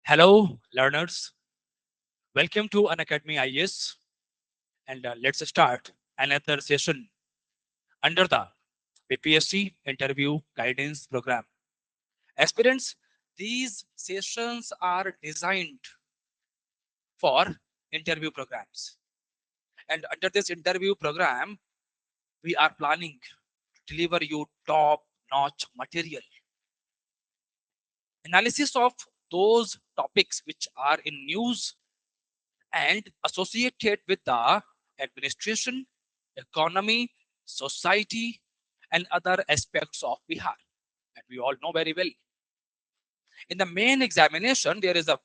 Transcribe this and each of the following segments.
Hello, learners. Welcome to Unacademy IS, and let's start another session under the BPSC Interview Guidance Program. Aspirants, these sessions are designed for interview programs, and under this interview program, we are planning to deliver you top-notch material, analysis of those topics which are in news and associated with the administration, economy, society, and other aspects of Bihar. And we all know very well. In the main examination, there is a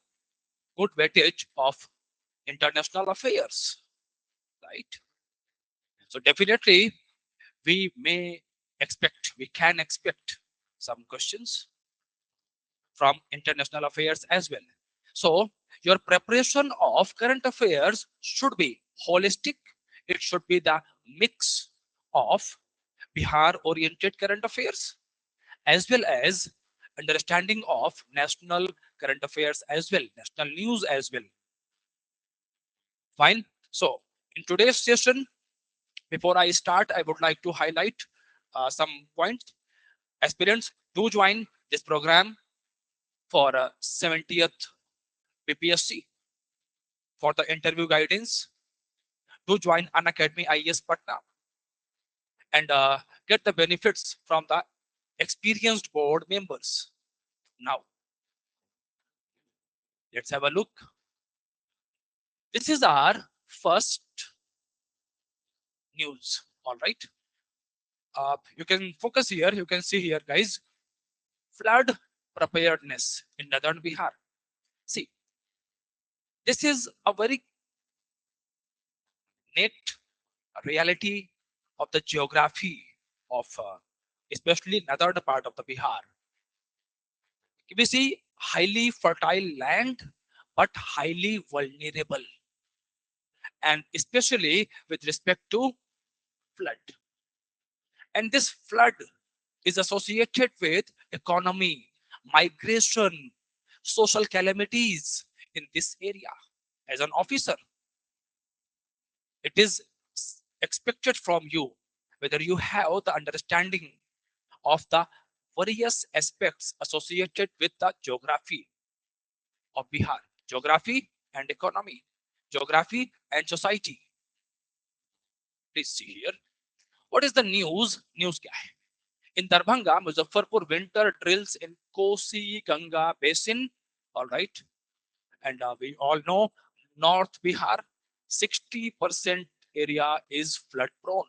good weightage of international affairs, right? So definitely we can expect some questions from international affairs as well. So your preparation of current affairs should be holistic. It should be the mix of Bihar oriented current affairs as well as understanding of national current affairs as well, national news as well. Fine. So in today's session, before I start, I would like to highlight some points. Aspirants, do join this program for 70th BPSC for the interview guidance. Do join Unacademy IES Patna and get the benefits from the experienced board members. Now, let's have a look. This is our first news. All right. You can focus here. You can see here, guys. Flood preparedness in northern Bihar. See, this is a very net reality of the geography of especially northern part of the Bihar. We see highly fertile land, but highly vulnerable, and especially with respect to flood. And this flood is associated with economy, migration, social calamities in this area. As an officer, it is expected from you whether you have the understanding of the various aspects associated with the geography of Bihar, geography and economy, geography and society. Please see here. What is the news? News kya hai? In Darbhanga, Muzaffarpur winter drills in Kosi Ganga basin. All right. And we all know North Bihar, 60% area is flood prone.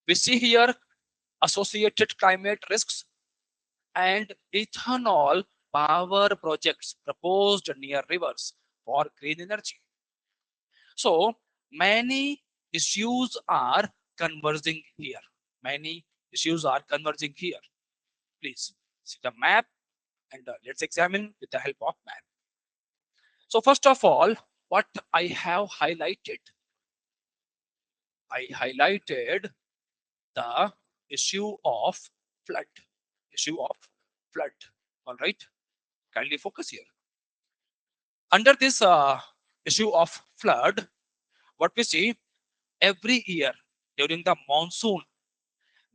We see here associated climate risks and ethanol power projects proposed near rivers for green energy. So many issues are converging here. Many issues are converging here. Please see the map and let's examine with the help of map. So first of all, what I have highlighted, I highlighted the issue of flood. Issue of flood. All right. Kindly focus here. Under this issue of flood, what we see every year during the monsoon,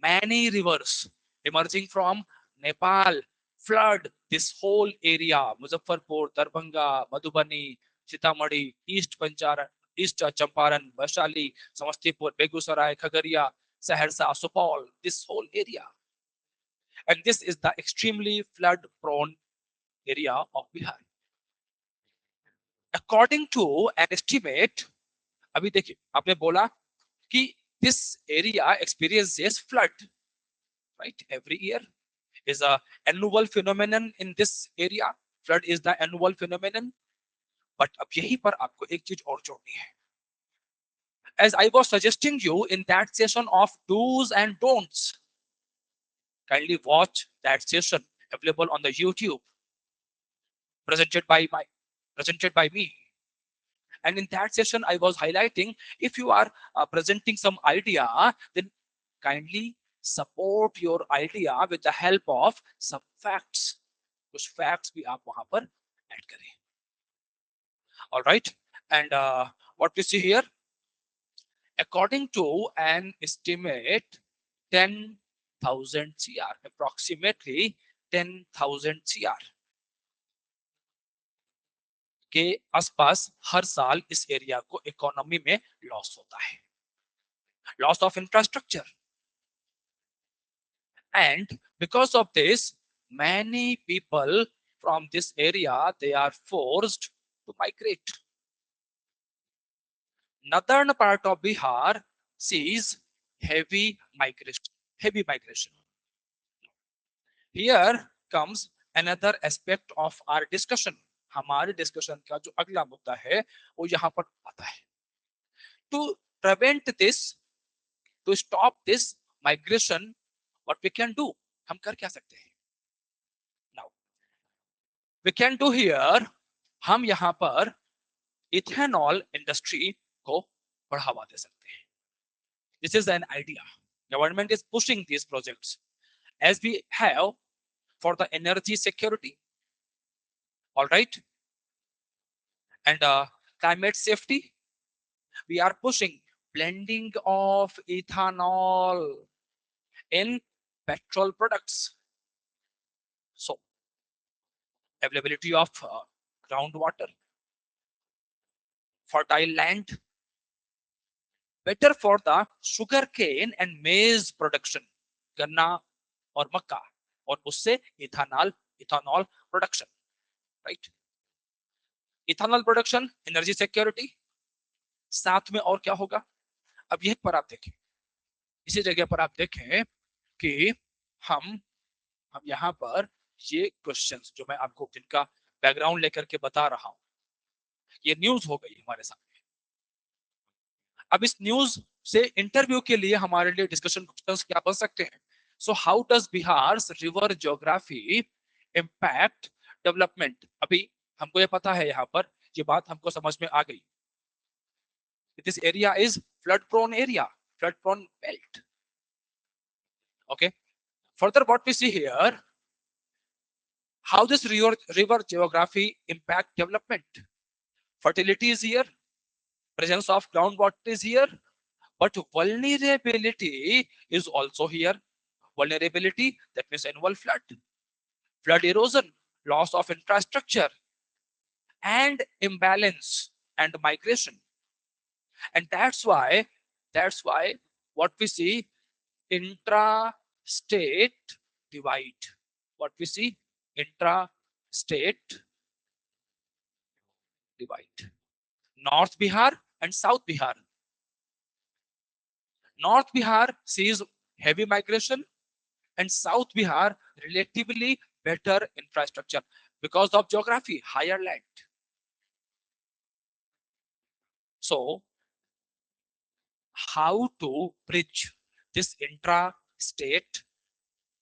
many rivers emerging from Nepal flood this whole area: Muzaffarpur, Darbhanga, Madhubani, Sitamarhi, East Champaran, Vaishali, Samastipur, Begusarai, Khagaria, Saharsa, Supal, this whole area. And this is the extremely flood prone area of Bihar. According to an estimate, अभी देखिए आपने बोला कि this area experiences flood, right? Every year is a annual phenomenon in this area. Flood is the annual phenomenon. But अब यहीं पर आपको एक चीज और जोड़नी है. As I was suggesting you in that session of do's and don'ts, kindly watch that session available on the YouTube, presented by me. And in that session, I was highlighting, if you are presenting some idea, then kindly support your idea with the help of some facts. कुछ facts भी आप वहां पर add All right. And what we see here, according to an estimate, 10,000 CR, approximately 10,000 CR के आसपास हर साल इस area को इकोनॉमी में लॉस होता है, loss of infrastructure. And because of this, many people from this area, they are forced to migrate. Northern part of Bihar sees heavy migration. Heavy migration. Here comes another aspect of our discussion. हमारे discussion का जो अगला मुद्दा है वो यहाँ पर आता है. To prevent this, to stop this migration, what we can do? हम कर क्या सकते हैं? Now, we can do here, हम यहाँ पर इथेनॉल इंडस्ट्री को बढ़ावा दे सकते हैं. This is an idea. Government is pushing these projects as we have for the energy security. All right. And climate safety. We are pushing blending of ethanol in petrol products. So, availability of groundwater, fertile land, better for the sugarcane and maize production, गन्ना और मक्का, और उससे ethanol production, right. Ethanol production, energy security, साथ में और क्या होगा? अब यह पर आप देखें, इसी जगह पर आप देखें कि हम यहाँ पर ये क्वेश्चंस जो मैं आपको जिनका बैकग्राउंड लेकर के बता रहा हूं, ये न्यूज हो गई हमारे सामने. अब इस न्यूज से इंटरव्यू के लिए हमारे लिए डिस्कशन क्वेश्चंस क्या बन सकते हैं? So how does Bihar river geography impact development? अभी हमको ये पता है, यहाँ पर ये बात हमको समझ में आ गई. This area is flood prone area, flood prone belt. Okay, further what we see here, how this river geography impact development? Fertility is here, presence of groundwater is here, but vulnerability is also here. Vulnerability, that means annual flood erosion, loss of infrastructure, and imbalance and migration. And that's why what we see, intra-state divide. What we see, intra-state divide. North Bihar and South Bihar. North Bihar sees heavy migration and South Bihar relatively better infrastructure because of geography, higher land. So, how to bridge this intra-state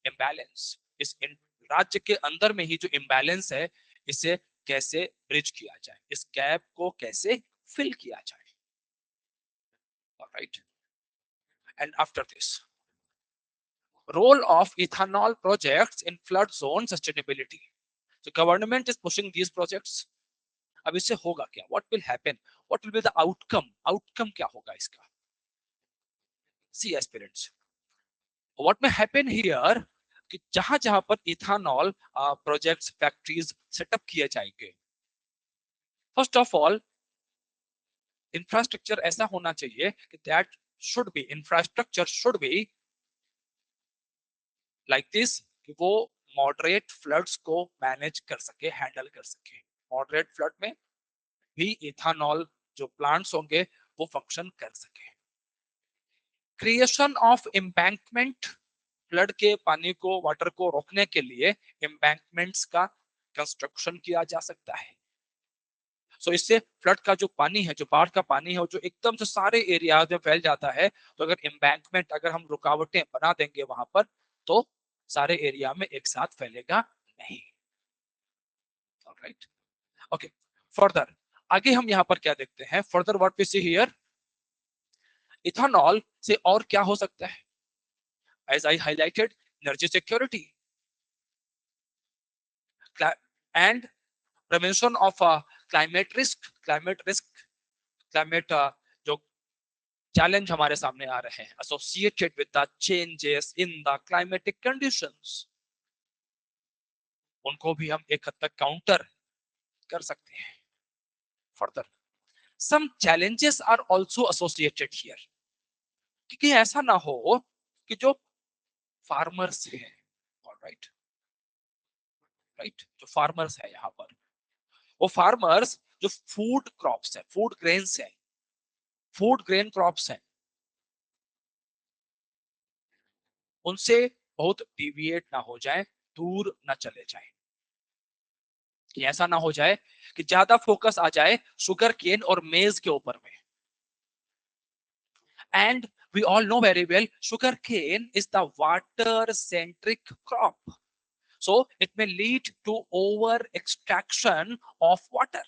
imbalance? इस राज्य के अंदर में ही जो imbalance है, इसे कैसे bridge किया जाए, इस गैप को कैसे फिल किया जाए. All right. And after this, role of ethanol projects in flood zone sustainability. So government is pushing these projects. अब इससे होगा क्या? What will happen? What will be the outcome? Outcome क्या होगा इसका? See aspirants, what may happen here कि जहां जहां पर इथेनॉल प्रोजेक्ट्स, फैक्ट्रीज सेटअप किए जाएंगे, फर्स्ट ऑफ ऑल इंफ्रास्ट्रक्चर ऐसा होना चाहिए कि that should be, infrastructure should be like this कि वो मॉडरेट फ्लड्स को मैनेज कर सके, हैंडल कर सके. मॉडरेट फ्लड में भी इथेनॉल जो प्लांट्स होंगे वो फंक्शन कर सके. क्रिएशन ऑफ एम्बैंकमेंट, फ्लड के पानी को, वाटर को रोकने के लिए एम्बैंकमेंट्स का कंस्ट्रक्शन किया जा सकता है. सो इससे फ्लड का जो पानी है, जो बाढ़ का पानी है, जो एकदम से सारे एरियाज में फैल जाता है, तो अगर एम्बैंकमेंट, अगर हम रुकावटें बना देंगे वहां पर, तो सारे एरिया में एक साथ फैलेगा नहीं. Alright, okay. फर्दर आगे हम यहाँ पर क्या देखते हैं? Further what we see here, ethanol से और क्या हो सकता है? As I highlighted, energy security and prevention of climate risk, climate जो चैलेंज हमारे सामने आ रहे हैं associated with the changes in the climatic conditions, उनको भी हम एक हद तक काउंटर कर सकते हैं. Further some challenges are also associated here, क्योंकि ऐसा ना हो कि जो फार्मर्स हैं, राइट राइट, जो फार्मर्स है यहाँ पर, वो फार्मर्स जो फूड क्रॉप्स है, फूड ग्रेन्स है, फूड ग्रेन क्रॉप्स हैं, उनसे बहुत डिविएट ना हो जाए, दूर ना चले जाए. कि ऐसा ना हो जाए कि ज्यादा फोकस आ जाए शुगर केन और मेज के ऊपर में. And we all know very well sugarcane is the water centric crop, so it may lead to over extraction of water,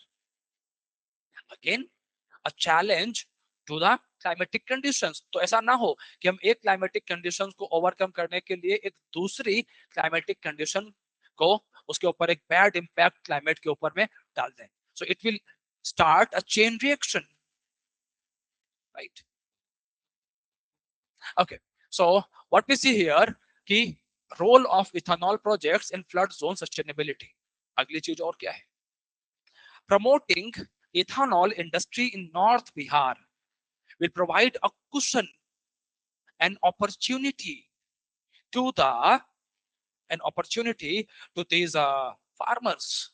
again a challenge to the climatic conditions. तो ऐसा ना हो कि हम एक climatic conditions को overcome करने के लिए एक दूसरी climatic condition को उसके ऊपर एक bad impact climate के ऊपर में डाल दें. So it will start a chain reaction, right? Okay, so what we see here कि role of ethanol projects in flood zone sustainability. अगली चीज और क्या है? Promoting ethanol industry in North Bihar will provide a cushion, an opportunity to these farmers.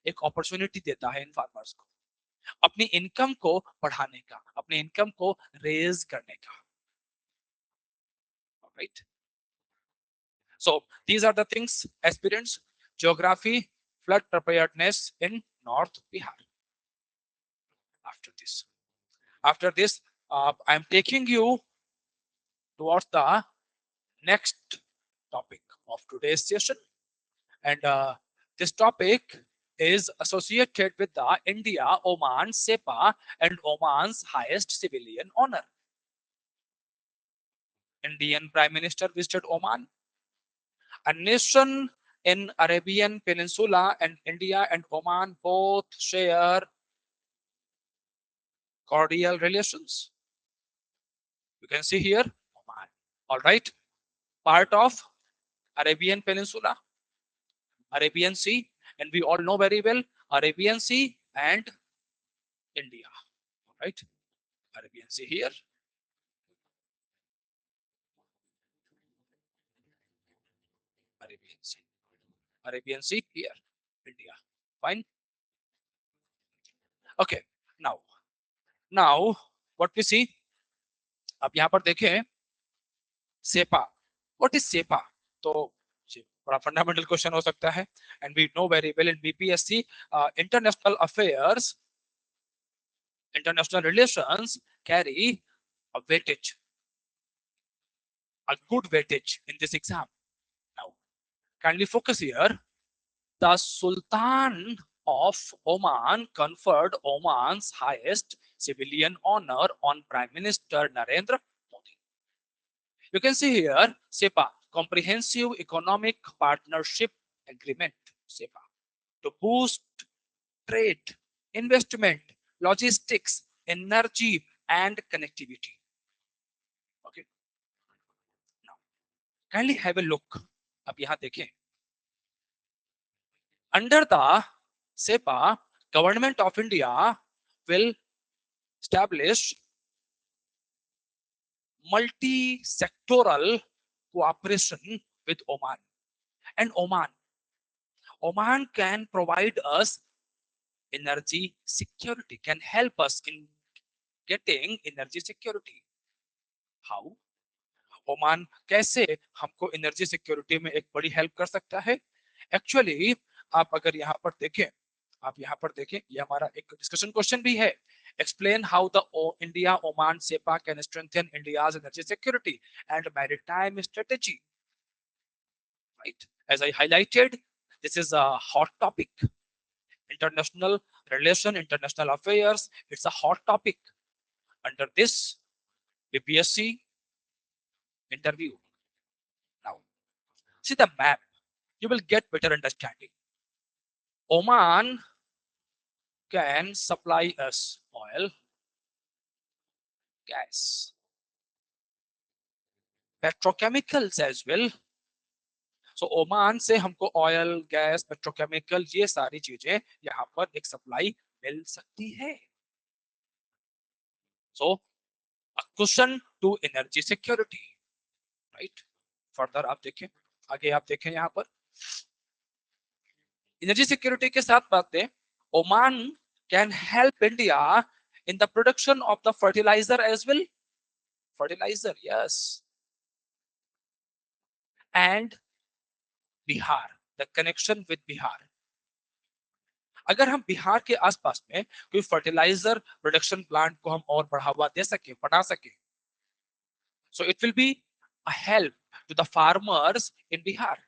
एक opportunity देता है इन farmers को अपनी इनकम को बढ़ाने का, अपनी इनकम को रेज करने का, right? So these are the things, aspirants, geography, flood preparedness in North Bihar. After this, I am taking you towards the next topic of today's session, and this topic is associated with the India-Oman SEPA and Oman's highest civilian honor. Indian Prime Minister visited Oman, a nation in Arabian Peninsula, and India and Oman both share cordial relations. You can see here Oman, all right, part of Arabian Peninsula, Arabian Sea, and we all know very well Arabian Sea and India, all right? Arabian Sea here, Arabian Sea here, India. Fine. Okay, now what we see, अब यहाँ पर देखें सेपा. What is सेपा? तो बड़ा fundamental question हो सकता है, and we know very well in BPSC international affairs, international relations carry a weightage, a good weightage in this exam. Now kindly focus here. The Sultan of Oman conferred Oman's highest civilian honor on Prime Minister Narendra Modi. You can see here SEPA, Comprehensive Economic Partnership Agreement, SEPA, to boost trade, investment, logistics, energy, and connectivity. Okay. Now, kindly have a look. अब यहाँ देखें. Under the SEPA, Government of India will establish multi-sectoral cooperation with Oman. And Oman can provide us energy security, can help us in getting energy security. How? Oman कैसे हमको energy security में एक बड़ी help कर सकता है? Actually आप अगर यहाँ पर देखें, ये हमारा एक डिस्कशन क्वेश्चन भी है. Explain how the India-Oman SEPA can strengthen India's energy security and maritime strategy. Right? As I highlighted, this is a hot topic. International relation, international affairs, it's a hot topic. Under this BPSC interview. Now, see the map. You will get better understanding. Oman can supply us oil, gas, petrochemicals as well. So Oman से हमको oil, gas, petrochemical ये सारी चीजें यहाँ पर एक supply मिल सकती है. So a question to energy security, right. Further आप देखें, आगे आप देखें यहाँ पर एनर्जी सिक्योरिटी के साथ बातें. Oman can help India in the production of the fertiliser as well. Fertiliser, yes. And Bihar, the connection with Bihar. अगर हम बिहार के आसपास में कोई फर्टिलाइजर प्रोडक्शन प्लांट को हम और बढ़ावा दे सके, बना सके, so it will be a help to the farmers in Bihar.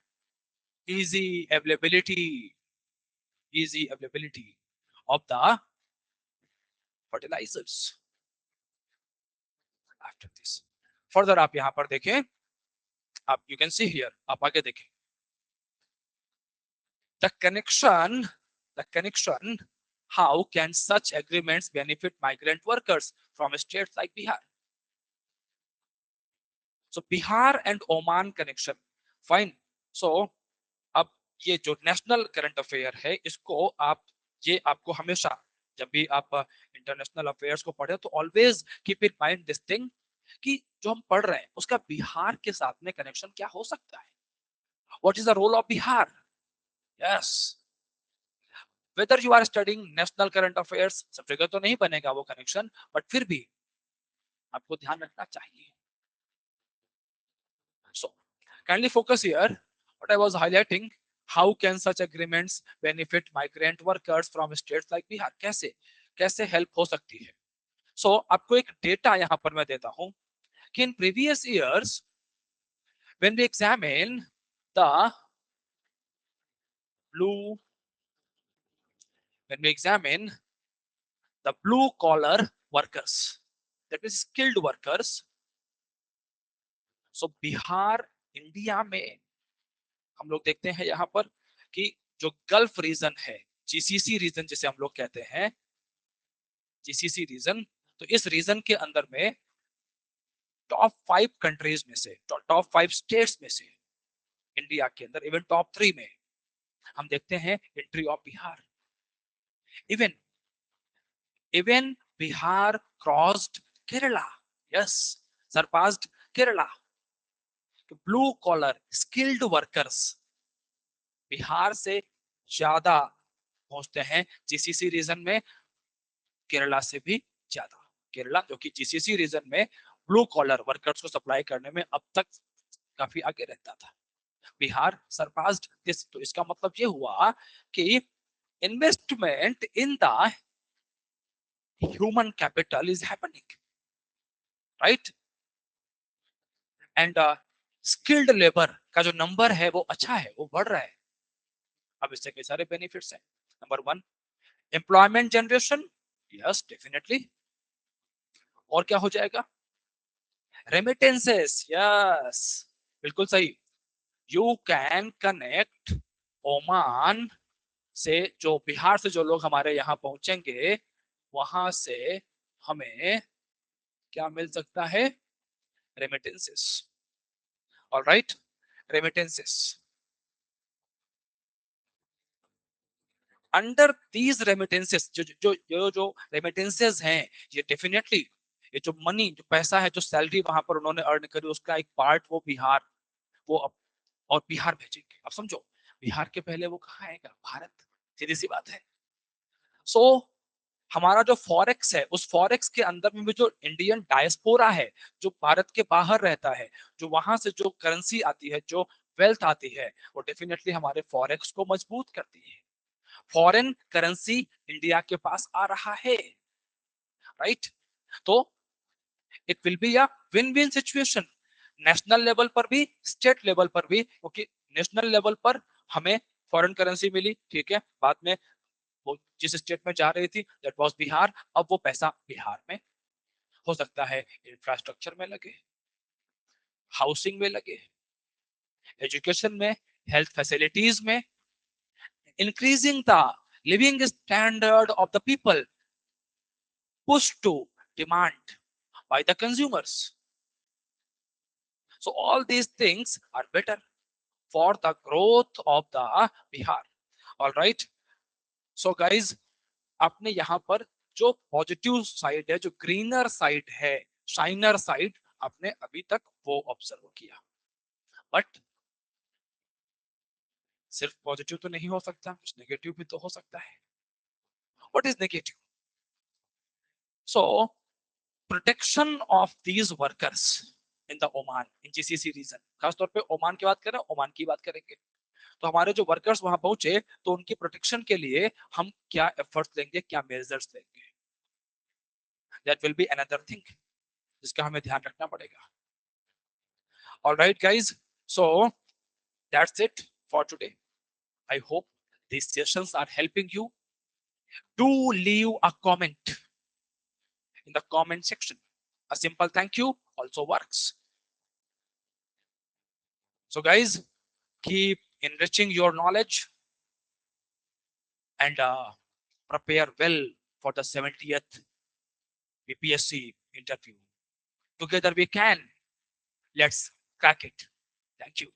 Easy availability, easy availability of the fertilisers. After this further आप यहां पर देखें, आप यू कैन सी हियर, आप आगे देखें the connection, how can such agreements benefit migrant workers from states like Bihar. So Bihar and Oman connection, fine. So अब ये जो नेशनल करंट अफेयर है, इसको आप, ये आपको हमेशा जब भी आप इंटरनेशनल अफेयर्स को पढ़े तो always keep in mind this thing कि जो हम पढ़ रहे हैं उसका बिहार के साथ में कनेक्शन क्या हो सकता है. What is the role of Bihar. Yes, whether you are studying national current affairs, सब जगह तो नहीं बनेगा वो कनेक्शन, बट फिर भी आपको ध्यान रखना चाहिए. So kindly focus here. What I was highlighting, how can such agreements benefit migrant workers from states like Bihar? कैसे कैसे हेल्प हो सकती है. So आपको एक डेटा यहाँ पर मैं देता हूँ कि in previous years when we examine the blue when we examine the blue collar workers, that is skilled workers. So Bihar India में हम लोग देखते हैं यहाँ पर कि जो गल्फ रीजन है, जीसीसी रीजन जिसे हम लोग कहते हैं, जीसीसी रीजन, तो इस रीजन के अंदर में टॉप 5 कंट्रीज में से, टॉप 5 स्टेट्स में से इंडिया के अंदर इवन टॉप 3 में हम देखते हैं entry of Bihar. Even even Bihar crossed Kerala, yes, surpassed Kerala. Blue collar skilled workers Bihar से ज्यादा पहुंचते हैं जीसीसी रीजन में, केरला से भी ज्यादा. केरला जो कि जीसीसी रीजन में ब्लू कॉलर वर्कर्स को सप्लाई करने में अब तक काफी आगे रहता था. Bihar surpassed this. तो इसका मतलब ये हुआ कि investment in the human capital is happening, right. And skilled labour का जो नंबर है वो अच्छा है, वो बढ़ रहा है. अब इससे कई सारे बेनिफिट्स हैं. Number 1, employment generation, yes definitely. और क्या हो जाएगा, रेमिटेंसेस, यस बिल्कुल सही. यू कैन कनेक्ट ओमान से, जो बिहार से जो लोग हमारे यहाँ पहुंचेंगे वहां से हमें क्या मिल सकता है, remittances. Alright, remittances. Under these remittances, जो रेमिटेंसेस हैं, ये डेफिनेटली ये जो मनी, जो पैसा है, जो सैलरी वहां पर उन्होंने अर्न करी, उसका एक पार्ट वो बिहार, वो और बिहार भेजेंगे. अब समझो, बिहार के पहले वो कहाँ आएगा, भारत. सीधी सी बात है. सो हमारा जो फॉरेक्स है, उस फॉरेक्स के अंदर में भी जो इंडियन डायस्पोरा है, जो भारत के बाहर रहता है, जो वहां से जो करेंसी आती है, जो वेल्थ आती है, वो डेफिनेटली हमारे फॉरेक्स को मजबूत करती है. फॉरेन करेंसी इंडिया के पास आ रहा है, राइट. तो it will be a win win situation, national level पर भी, स्टेट लेवल पर भी. क्योंकि नेशनल लेवल पर हमें फॉरेन करेंसी मिली, ठीक है, बाद में वो जिस स्टेट में जा रही थी दैट वाज बिहार, अब वो पैसा बिहार में हो सकता है इंफ्रास्ट्रक्चर में लगे, हाउसिंग में लगे, एजुकेशन में, हेल्थ फैसिलिटीज में, increasing the living standard of the people, pushed to demand by the consumers. So all these things are better for the growth of the Bihar. All right. So guys, आपने यहाँ पर जो positive side है, जो greener side है, shiner side, आपने अभी तक वो ऑब्जर्व किया. बट सिर्फ पॉजिटिव तो नहीं हो सकता, कुछ नेगेटिव भी तो हो सकता है. What is negative? So protection of these workers in the Oman, in GCC region, खासतौर पे ओमान की बात करें, ओमान की बात करेंगे. तो हमारे जो वर्कर्स वहां पहुंचे, तो उनकी प्रोटेक्शन के लिए हम क्या एफर्ट्स लेंगे, क्या मेजर्स लेंगे, that will be another thing जिसका हमें ध्यान रखना पड़ेगा. All right, guys. So that's it for today. I hope these sessions are helping you. Do leave a comment in the comment section. A simple thank you also works. So, guys, keep enriching your knowledge and prepare well for the 70th BPSC interview. Together we can. Let's crack it. Thank you.